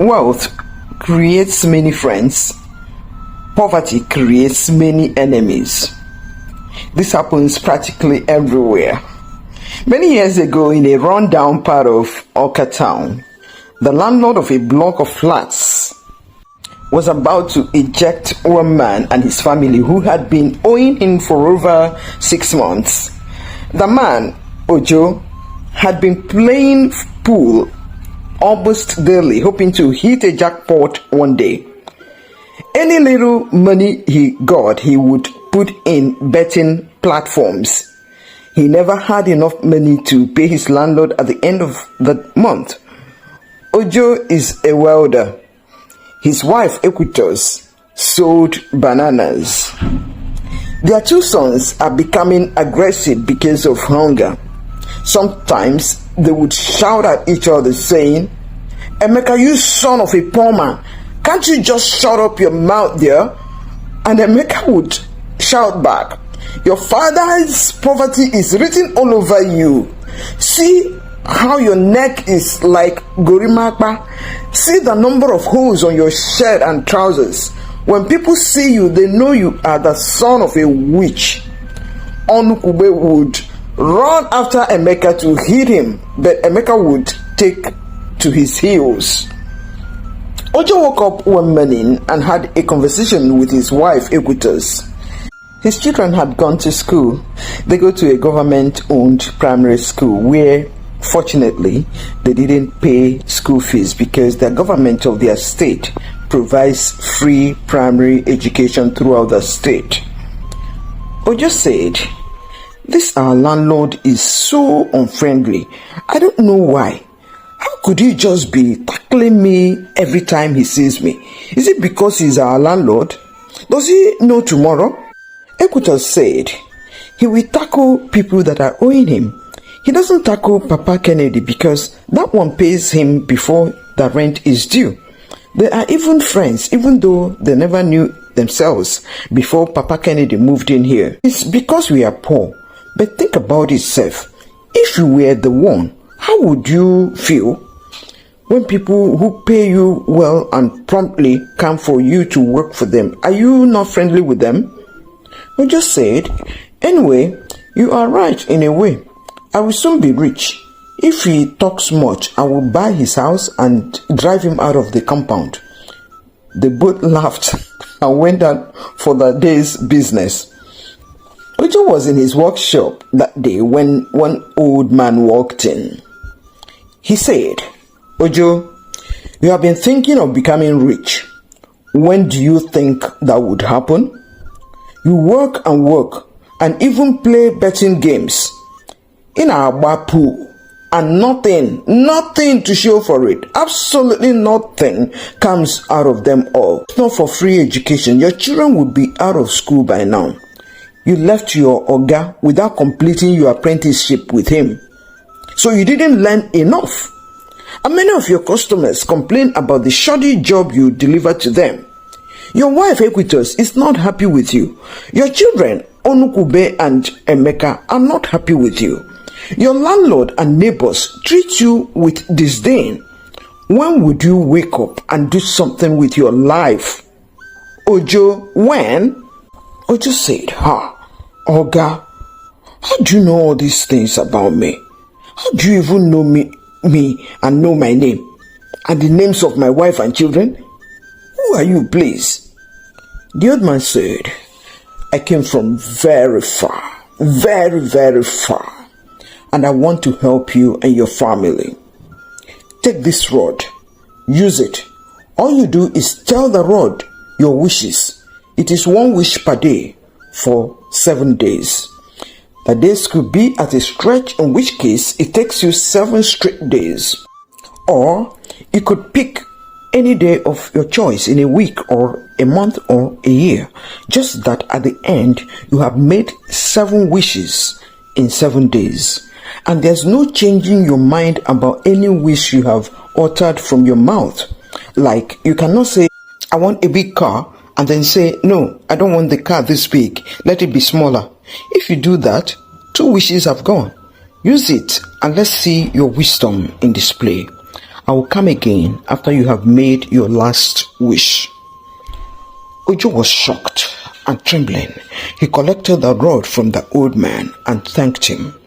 Wealth creates many friends. Poverty creates many enemies. This happens practically everywhere. Many years ago, in a rundown part of Awka town, the landlord of a block of flats was about to eject one man and his family who had been owing him for over 6 months. The man, Ojo, had been playing pool almost daily, hoping to hit a jackpot one day. Any little money he got, he would put in betting platforms. He never had enough money to pay his landlord at the end of the month. Ojo is a welder. His wife, Ekwutosi, sold bananas. Their 2 sons are becoming aggressive because of hunger. Sometimes they would shout at each other saying, "Emeka, you son of a poor man, can't you just shut up your mouth there?" And Emeka would shout back, "Your father's poverty is written all over you. See how your neck is like gorimapa. See the number of holes on your shirt and trousers. When people see you, they know you are the son of a witch." Onukwube would run after Emeka to hit him, but Emeka would take to his heels. Ojo woke up one morning and had a conversation with his wife, Ekwutosi. His children had gone to school. They go to a government-owned primary school where, fortunately, they didn't pay school fees because the government of their state provides free primary education throughout the state. Ojo said, "This our landlord is so unfriendly. I don't know why. How could he just be tackling me every time he sees me? Is it because he's our landlord? Does he know tomorrow?" Ekwutosi said, "He will tackle people that are owing him. He doesn't tackle Papa Kennedy because that one pays him before the rent is due. They are even friends, even though they never knew themselves before Papa Kennedy moved in here. It's because we are poor. But think about it, Seth. If you were the one, how would you feel when people who pay you well and promptly come for you to work for them? Are you not friendly with them?" We just said, "Anyway, you are right in a way. I will soon be rich. If he talks much, I will buy his house and drive him out of the compound." They both laughed and went out for the day's business. Ojo was in his workshop that day when one old man walked in. He said, "Ojo, you have been thinking of becoming rich. When do you think that would happen? You work and even play betting games in our bar pool and nothing to show for it. Absolutely nothing comes out of them all. It's not for free education. Your children would be out of school by now. You left your oga without completing your apprenticeship with him. So you didn't learn enough. And many of your customers complain about the shoddy job you deliver to them. Your wife, Ekwutosi, is not happy with you. Your children, Onukwube and Emeka, are not happy with you. Your landlord and neighbors treat you with disdain. When would you wake up and do something with your life?" Ojo, when? Ojo said, "Oga, how do you know all these things about me? How do you even know me and know my name and the names of my wife and children? Who are you, please?" The old man said, "I came from very far, very far, and I want to help you and your family. Take this rod, use it. All you do is tell the rod your wishes. It is 1 wish per day for 7 days. The days could be at a stretch, in which case it takes you 7 straight days. Or you could pick any day of your choice in a week or a month or a year. Just that at the end, you have made 7 wishes in 7 days. And there's no changing your mind about any wish you have uttered from your mouth. Like, you cannot say, "I want a big car," and then say, "No, I don't want the car this big. Let it be smaller." If you do that, 2 wishes have gone. Use it and let's see your wisdom in display. I will come again after you have made your last wish. Ojo was shocked and trembling. He collected the rod from the old man and thanked him.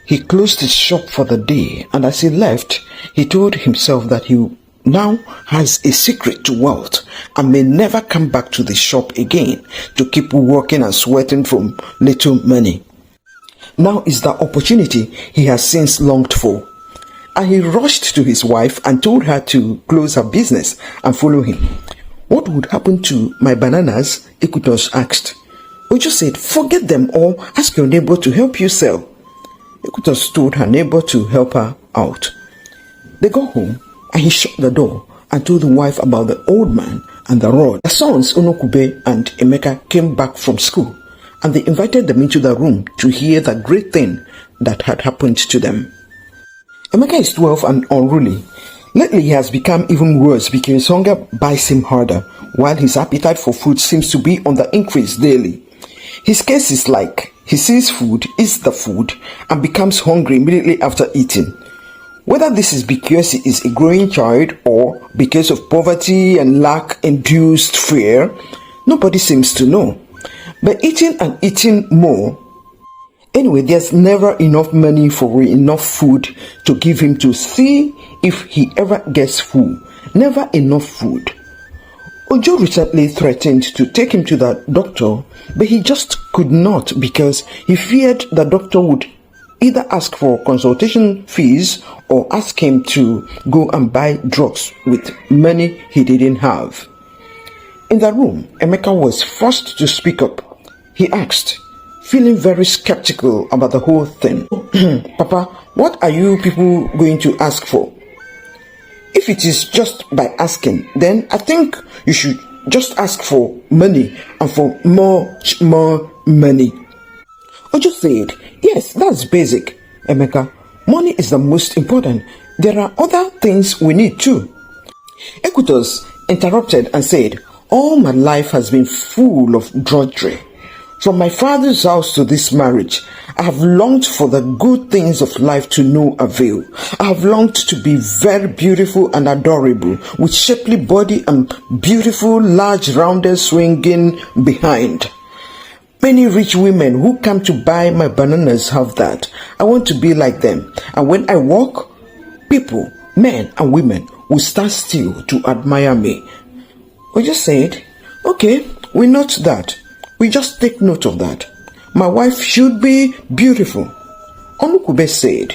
He closed his shop for the day, and as he left, he told himself that he now has a secret to wealth and may never come back to the shop again to keep working and sweating from little money. Now is the opportunity he has since longed for. And he rushed to his wife and told her to close her business and follow him. What would happen to my bananas? Ekwutosi asked. Ojo said, forget them or ask your neighbor to help you sell. Ekwutosi told her neighbor to help her out. They got home and he shut the door and told the wife about the old man and the rod. The sons Onukwube and Emeka came back from school and they invited them into the room to hear the great thing that had happened to them. Emeka is 12 and unruly. Lately he has become even worse because hunger bites him harder, while his appetite for food seems to be on the increase daily. His case is like he sees food, eats the food, and becomes hungry immediately after eating. Whether this is because he is a growing child or because of poverty and lack-induced fear, nobody seems to know. But eating and eating more. Anyway, there's never enough money for enough food to give him to see if he ever gets full. Never enough food. Ojo recently threatened to take him to the doctor, but he just could not because he feared the doctor would either ask for consultation fees or ask him to go and buy drugs with money he didn't have. In the room, Emeka was forced to speak up. He asked, feeling very skeptical about the whole thing. Papa, what are you people going to ask for? If it is just by asking, then I think you should just ask for money and for much more money. Ojo said, yes, that's basic, Emeka. Money is the most important. There are other things we need too. Ekwutosi interrupted and said, all my life has been full of drudgery. From my father's house to this marriage, I have longed for the good things of life to no avail. I have longed to be very beautiful and adorable, with shapely body and beautiful, large, rounded swinging behind. Many rich women who come to buy my bananas have that. I want to be like them. And when I walk, people, men and women, will stand still to admire me. We just said, okay, we note that. We just take note of that. My wife should be beautiful. Onukwube said,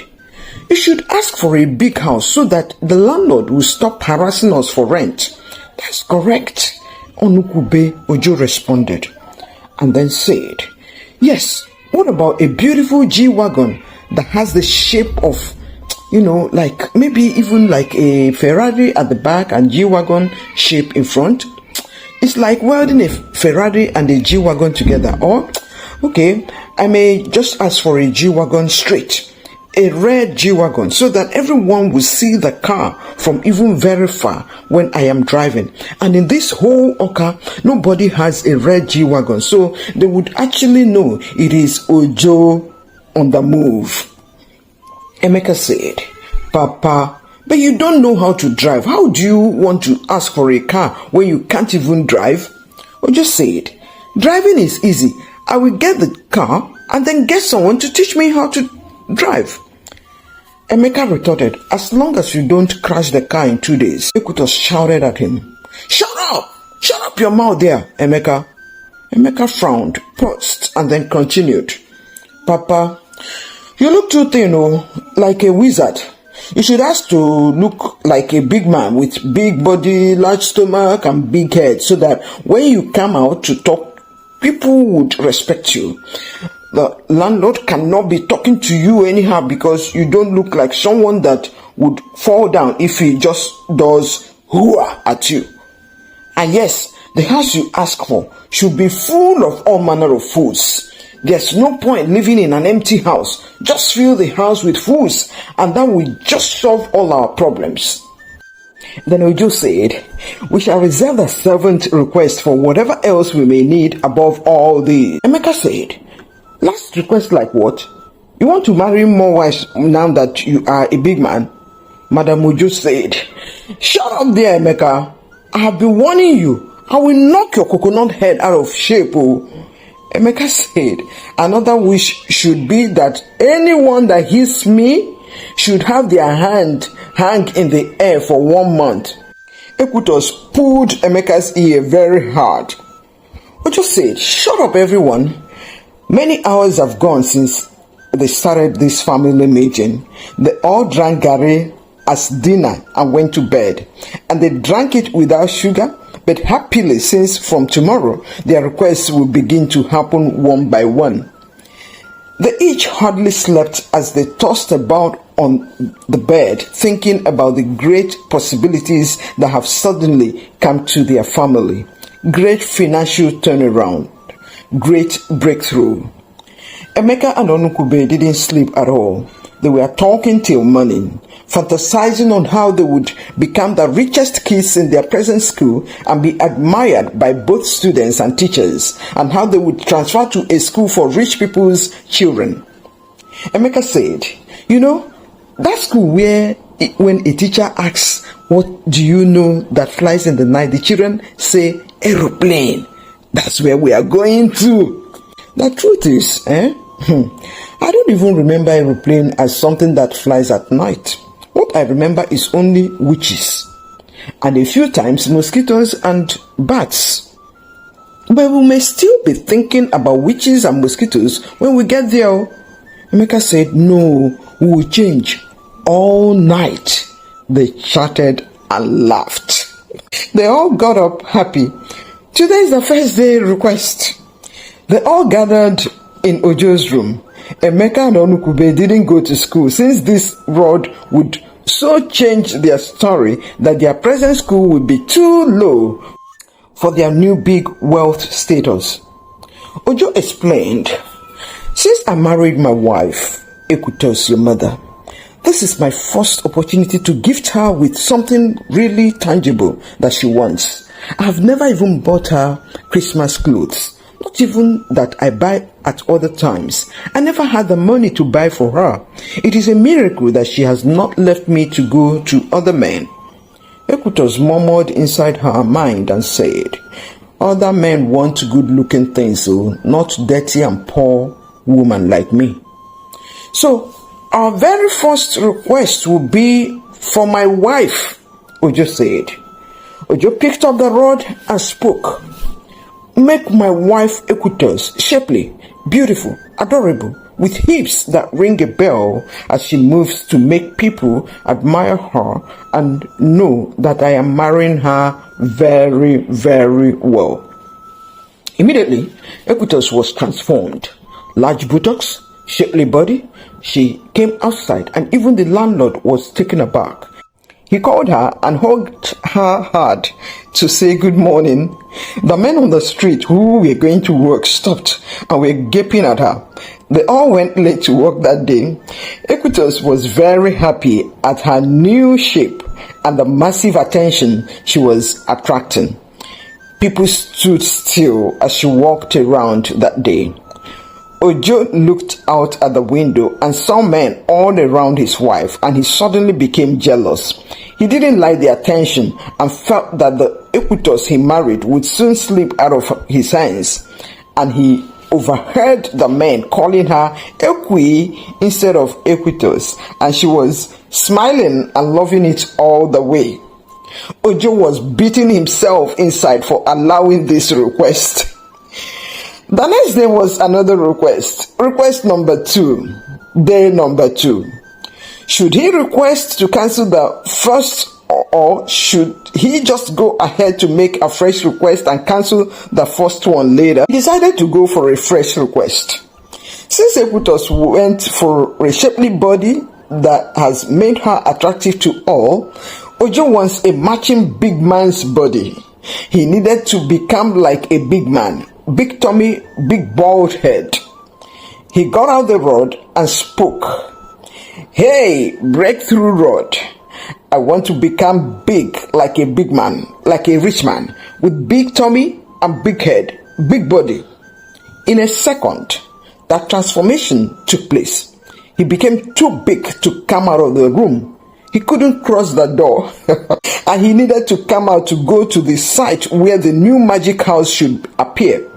you should ask for a big house so that the landlord will stop harassing us for rent. That's correct, Onukwube Ojo responded, and then said, yes, what about a beautiful G-Wagon that has the shape of, like maybe even like a Ferrari at the back and G-Wagon shape in front? It's like welding a Ferrari and a G-Wagon together. Or, okay, I may just ask for a G-Wagon straight. A red G-Wagon so that everyone will see the car from even very far when I am driving. And in this whole Oka, nobody has a red G-Wagon. So they would actually know it is Ojo on the move. Emeka said, Papa, but you don't know how to drive. How do you want to ask for a car when you can't even drive? Ojo said, driving is easy. I will get the car and then get someone to teach me how to drive. Emeka retorted, as long as you don't crash the car in 2 days. Ekwutosi shouted at him, shut up! Shut up your mouth there, Emeka. Emeka frowned, paused, and then continued, Papa, you look too thin, like a wizard. You should ask to look like a big man with big body, large stomach, and big head, so that when you come out to talk, people would respect you. The landlord cannot be talking to you anyhow because you don't look like someone that would fall down if he just does hooah at you. And yes, the house you ask for should be full of all manner of foods. There's no point living in an empty house. Just fill the house with foods and that will just solve all our problems. Then Ojo said, we shall reserve the servant request for whatever else we may need above all these. Emeka said, last request like what? You want to marry more wives now that you are a big man? Madam Ojo said, "Shut up there, Emeka. I have been warning you. I will knock your coconut head out of shape." Oh. Emeka said, "Another wish should be that anyone that hits me should have their hand hang in the air for 1 month." Ekwutosi pulled Emeka's ear very hard. Ojo said, "Shut up, everyone. Many hours have gone since they started this family meeting. They all drank garri as dinner and went to bed. And they drank it without sugar, but happily, since from tomorrow their requests will begin to happen one by one." They each hardly slept as they tossed about on the bed, thinking about the great possibilities that have suddenly come to their family. Great financial turnaround, great breakthrough. Emeka and Onukwube didn't sleep at all. They were talking till morning, fantasizing on how they would become the richest kids in their present school and be admired by both students and teachers, and how they would transfer to a school for rich people's children. Emeka said, "You know, that school where when a teacher asks, 'What do you know that flies in the night?' the children say, 'Aeroplane.' That's where we are going to." The truth is, I don't even remember aeroplane as something that flies at night. What I remember is only witches, and a few times mosquitoes and bats. But we may still be thinking about witches and mosquitoes when we get there." Emeka said, "No, we will change all night." They chatted and laughed. They all got up happy. Today is the first day request. They all gathered in Ojo's room. Emeka and Onukwube didn't go to school since this rod would so change their story that their present school would be too low for their new big wealth status. Ojo explained, "Since I married my wife, Ekwutosi, your mother, this is my first opportunity to gift her with something really tangible that she wants. I have never even bought her Christmas clothes. Not even that I buy at other times. I never had the money to buy for her. It is a miracle that she has not left me to go to other men." Ekwutosi murmured inside her mind and said, "Other men want good-looking things, so not dirty and poor woman like me. So, our very first request will be for my wife," Ojo said. Ojo picked up the rod and spoke. "Make my wife Ekwutosi shapely, beautiful, adorable, with hips that ring a bell as she moves to make people admire her and know that I am marrying her very, very well." Immediately, Ekwutosi was transformed. Large buttocks, shapely body, she came outside, and even the landlord was taken aback. He called her and hugged her hard to say good morning. The men on the street who were going to work stopped and were gaping at her. They all went late to work that day. Ekwutosi was very happy at her new shape and the massive attention she was attracting. People stood still as she walked around that day. Ojo looked out at the window and saw men all around his wife, and he suddenly became jealous. He didn't like the attention and felt that the Ekwutosi he married would soon slip out of his hands, and he overheard the men calling her Ekwi instead of Ekwutosi, and she was smiling and loving it all the way. Ojo was beating himself inside for allowing this request. The next day was another request. Request number 2. Day number 2. Should he request to cancel the first, or should he just go ahead to make a fresh request and cancel the first one later? He decided to go for a fresh request. Since Ekwutosi went for a shapely body that has made her attractive to all, Ojo wants a matching big man's body. He needed to become like a big man. Big tummy, big bald head. He got out the rod and spoke. "Hey, breakthrough rod. I want to become big like a big man, like a rich man, with big tummy and big head, big body." In a second, that transformation took place. He became too big to come out of the room. He couldn't cross the door and he needed to come out to go to the site where the new magic house should appear.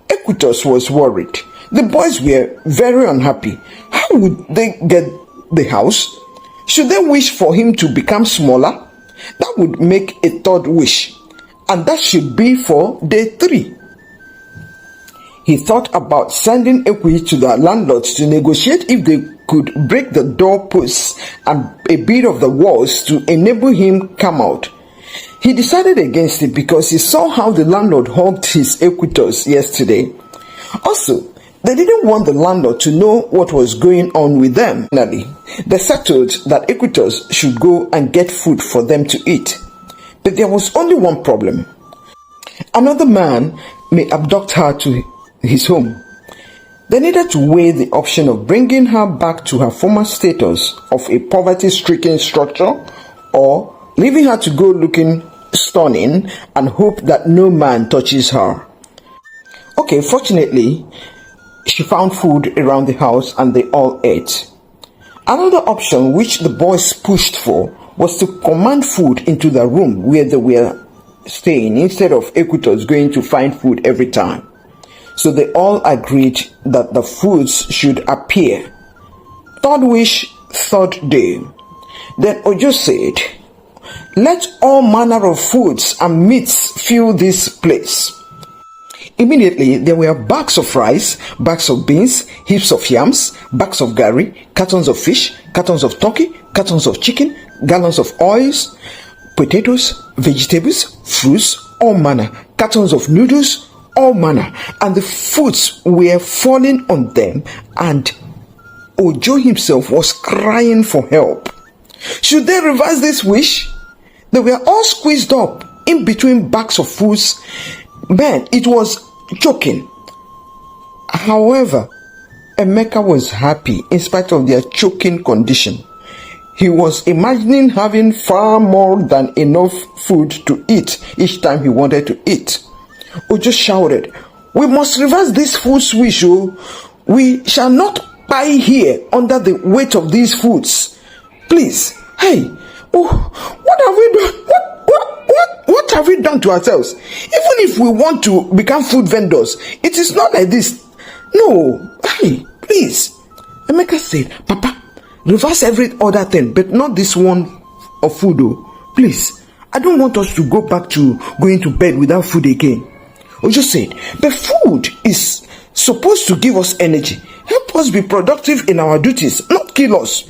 Ekwutosi was worried. The boys were very unhappy. How would they get the house? Should they wish for him to become smaller? That would make a third wish, and that should be for day 3. He thought about sending Ekwe to the landlords to negotiate if they could break the doorposts and a bit of the walls to enable him come out. He decided against it because he saw how the landlord hugged his Ekwutosi yesterday. Also, they didn't want the landlord to know what was going on with them. Finally, they settled that Ekwutosi should go and get food for them to eat. But there was only one problem. Another man may abduct her to his home. They needed to weigh the option of bringing her back to her former status of a poverty-stricken structure, or leaving her to go looking stunning and hope that no man touches her. Okay, fortunately, she found food around the house and they all ate. Another option which the boys pushed for was to command food into the room where they were staying instead of Ekwutosi going to find food every time. So they all agreed that the foods should appear. Third wish, third day. Then Ojo said, "Let all manner of foods and meats fill this place." Immediately, there were bags of rice, bags of beans, heaps of yams, bags of gari, cartons of fish, cartons of turkey, cartons of chicken, gallons of oils, potatoes, vegetables, fruits, all manner, cartons of noodles, all manner, and the foods were falling on them, and Ojo himself was crying for help. Should they reverse this wish? They were all squeezed up in between bags of foods. Man, it was choking. However, Emeka was happy in spite of their choking condition. He was imagining having far more than enough food to eat each time he wanted to eat. Ojo shouted, "We must reverse this food's wish, oh. We shall not die here under the weight of these foods. Please, hey, oh, what have we done? What have we done to ourselves? Even if we want to become food vendors, it is not like this. No, hey, please." Emeka said, "Papa, reverse every other thing, but not this one of food, oh. Please, I don't want us to go back to going to bed without food again." Ojo said, "But food is supposed to give us energy, help us be productive in our duties, not kill us.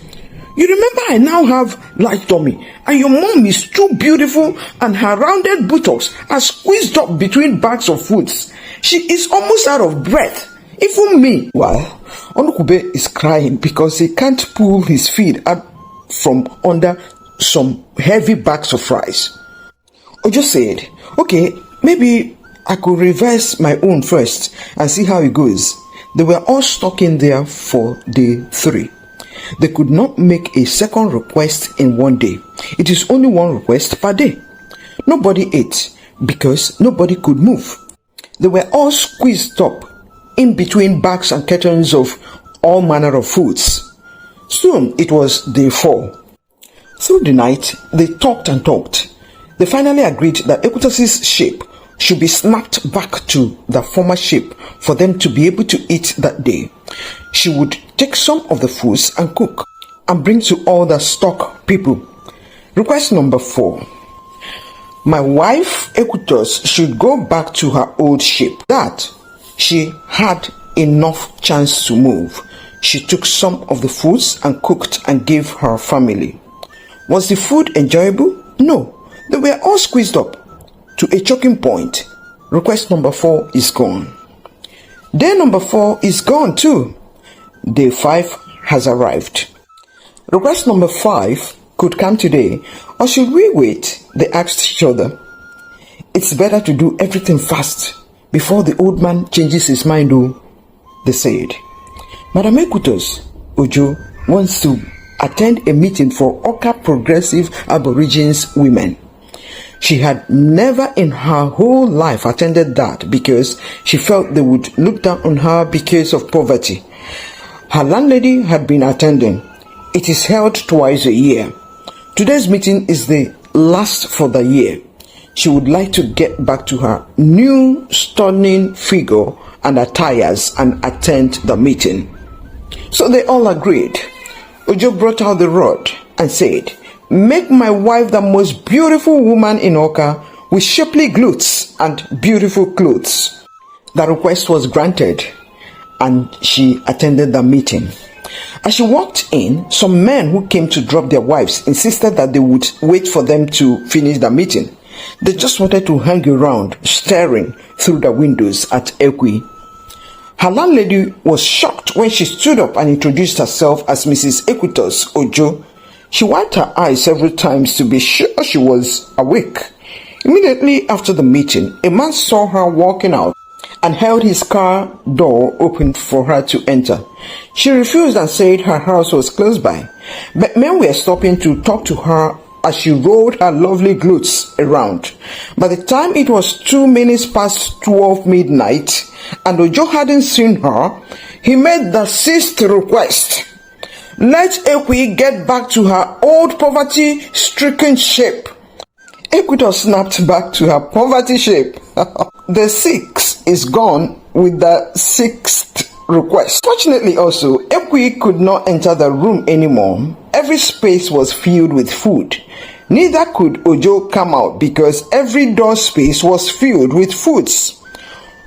You remember I now have large tummy, and your mom is too beautiful and her rounded buttocks are squeezed up between bags of foods. She is almost out of breath, even me." While Onukwube is crying because he can't pull his feet out from under some heavy bags of rice. Ojo said, "Okay, maybe I could reverse my own first and see how it goes." They were all stuck in there for day 3. They could not make a second request in one day. It is only one request per day. Nobody ate because nobody could move. They were all squeezed up in between bags and cartons of all manner of foods. Soon it was day 4. Through the night, they talked and talked. They finally agreed that Ekwutosi's shape should be snapped back to the former shape for them to be able to eat that day. She would take some of the foods and cook and bring to all the stock people. Request number 4. My wife Ekwutosi should go back to her old shape. That she had enough chance to move. She took some of the foods and cooked and gave her family. Was the food enjoyable? No. They were all squeezed up to a choking point. Request number 4 is gone. Day number 4 is gone too. Day 5 has arrived. Request number 5 could come today, or should we wait? They asked each other. It's better to do everything fast before the old man changes his mind, oh, they said. Madam Ekwutosi, Ojo wants to attend a meeting for Oka Progressive Aborigines Women. She had never in her whole life attended that because she felt they would look down on her because of poverty. Her landlady had been attending. It is held twice a year. Today's meeting is the last for the year. She would like to get back to her new stunning figure and attires and attend the meeting. So they all agreed. Ojo brought out the rod and said, "Make my wife the most beautiful woman in Oka with shapely glutes and beautiful clothes." The request was granted and she attended the meeting. As she walked in, some men who came to drop their wives insisted that they would wait for them to finish the meeting. They just wanted to hang around, staring through the windows at Ekwi. Her landlady was shocked when she stood up and introduced herself as Mrs. Ekwutosi Ojo. She wiped her eyes several times to be sure she was awake. Immediately after the meeting, a man saw her walking out and held his car door open for her to enter. She refused and said her house was close by, but men were stopping to talk to her as she rolled her lovely glutes around. By the time it was 2 minutes past 12 midnight and Ojo hadn't seen her, he made the 6th request. Let Ekwi get back to her old poverty-stricken shape. Ekwutosi snapped back to her poverty shape. The 6th is gone with the 6th request. Fortunately also, Ekwi could not enter the room anymore. Every space was filled with food. Neither could Ojo come out because every door space was filled with foods.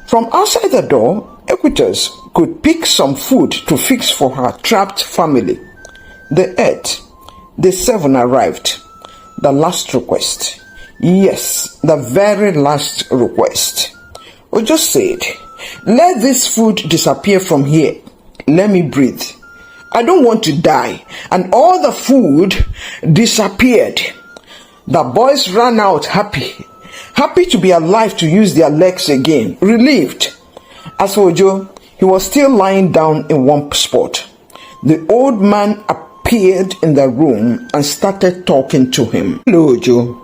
From outside the door, Ekwutosi could pick some food to fix for her trapped family. They ate. The 7 arrived. The last request. Yes, the very last request. Ojo said, "Let this food disappear from here. Let me breathe. I don't want to die." And all the food disappeared. The boys ran out happy to be alive to use their legs again, relieved. As for Ojo, he was still lying down in one spot. The old man appeared in the room and started talking to him. "Hello, Ojo.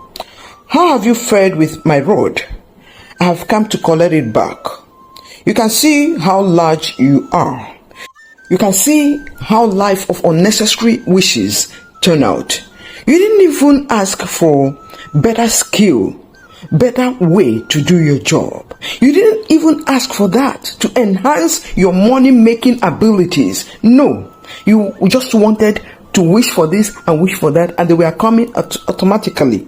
How have you fared with my rod? I have come to collect it back. You can see how large you are. You can see how life of unnecessary wishes turn out. You didn't even ask for better skill, better way to do your job. You didn't even ask for that to enhance your money-making abilities. No, you just wanted to wish for this and wish for that, and they were coming automatically.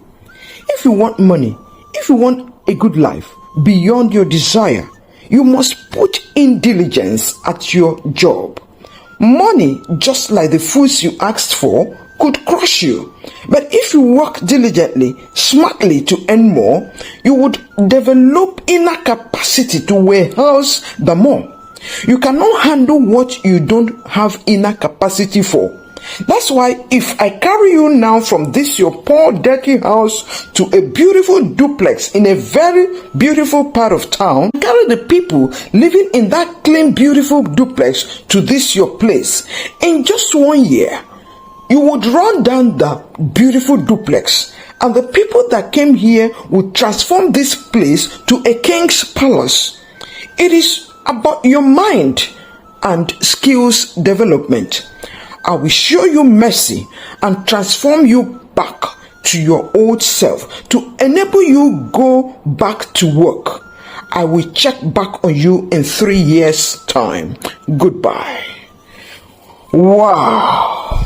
If you want money, if you want a good life beyond your desire, you must put in diligence at your job. Money, just like the foods you asked for, could crush you. But if you work diligently, smartly to earn more, you would develop inner capacity to warehouse the more. You cannot handle what you don't have inner capacity for. That's why if I carry you now from this your poor dirty house to a beautiful duplex in a very beautiful part of town, carry the people living in that clean beautiful duplex to this your place, in just 1 year, you would run down the beautiful duplex, and the people that came here would transform this place to a king's palace. It is about your mind and skills development. I will show you mercy and transform you back to your old self to enable you go back to work. I will check back on you in 3 years' time. Goodbye." Wow.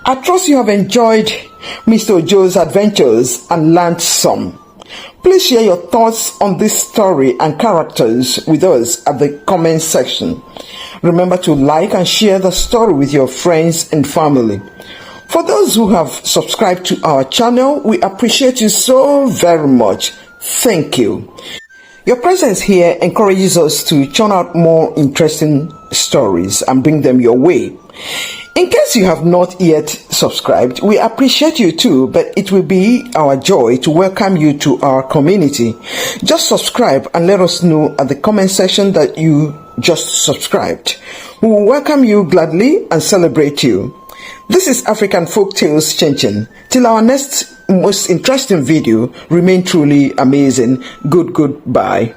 I trust you have enjoyed Mr. Ojo's adventures and learned some. Please share your thoughts on this story and characters with us at the comment section. Remember to like and share the story with your friends and family. For those who have subscribed to our channel, we appreciate you so very much. Thank you. Your presence here encourages us to churn out more interesting stories and bring them your way. In case you have not yet subscribed, we appreciate you too, but it will be our joy to welcome you to our community. Just subscribe and let us know at the comment section that you just subscribed. We will welcome you gladly and celebrate you. This is African Folktales ChinChin. Till our next most interesting video, remain truly amazing. Goodbye.